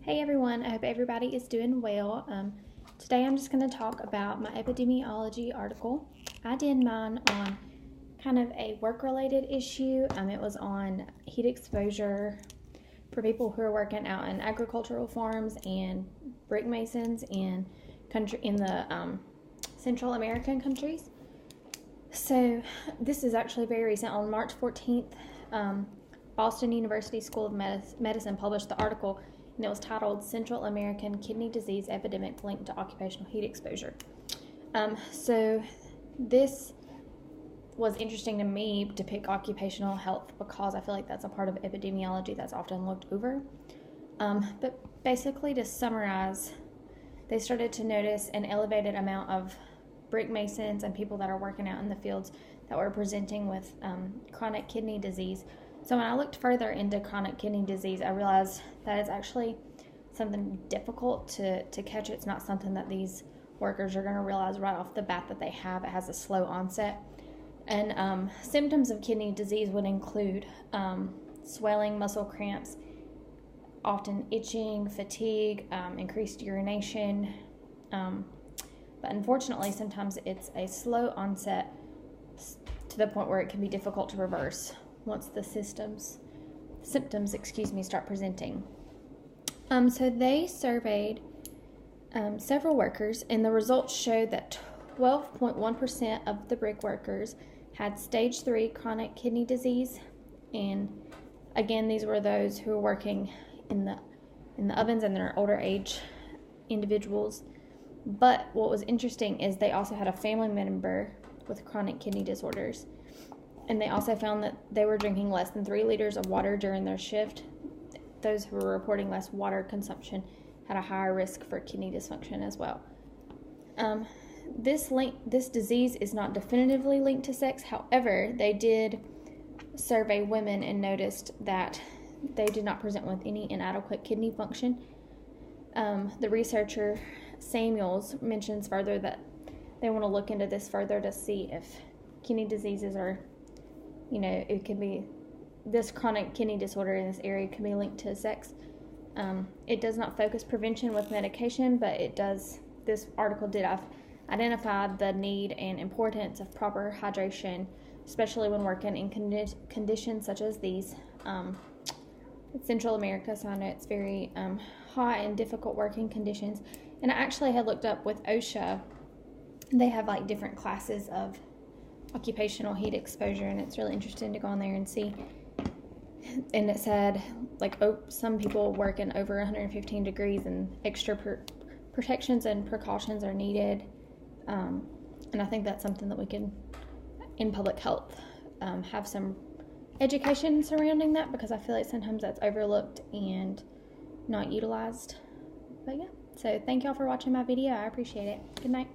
Hey everyone, I hope everybody is doing well. Today I'm just going to talk about my epidemiology article. I did mine on kind of a work-related issue. It was on heat exposure for people who are working out in agricultural farms and brick masons in the Central American countries. So this is actually very recent. On March 14th, Boston University School of Medicine published the article, and it was titled Central American Kidney Disease Epidemic Linked to Occupational Heat Exposure. So this was interesting to me to pick occupational health because I feel like that's a part of epidemiology that's often looked over. But basically, to summarize, they started to notice an elevated amount of brick masons and people that are working out in the fields that were presenting with chronic kidney disease. So when I looked further into chronic kidney disease, I realized that it's actually something difficult to catch. It's not something that these workers are going to realize right off the bat that they have. It has a slow onset. And symptoms of kidney disease would include swelling, muscle cramps, often itching, fatigue, increased urination. But unfortunately, sometimes it's a slow onset to the point where it can be difficult to reverse once the symptoms start presenting. So they surveyed several workers, and the results showed that 12.1% of the brick workers had stage 3 chronic kidney disease. And again, these were those who were working in the ovens and their older age individuals. But what was interesting is they also had a family member with chronic kidney disorders. And they also found that they were drinking less than 3 liters of water during their shift. Those who were reporting less water consumption had a higher risk for kidney dysfunction as well. This disease is not definitively linked to sex. However, they did survey women and noticed that they did not present with any inadequate kidney function. The researcher Samuels mentions further that they want to look into this further to see if kidney diseases are, it could be this chronic kidney disorder in this area can be linked to sex. It does not focus prevention with medication, but it does. This article did identify the need and importance of proper hydration, especially when working in conditions such as these. Central America, so I know it's very hot and difficult working conditions. And I actually had looked up with OSHA. They have like different classes of occupational heat exposure, and it's really interesting to go on there and see. And it said some people work in over 115 degrees and extra protections and precautions are needed. And I think that's something that we can, in public health, have some education surrounding that, because I feel like sometimes that's overlooked and not utilized. But yeah, so thank y'all for watching my video. I appreciate it. Good night.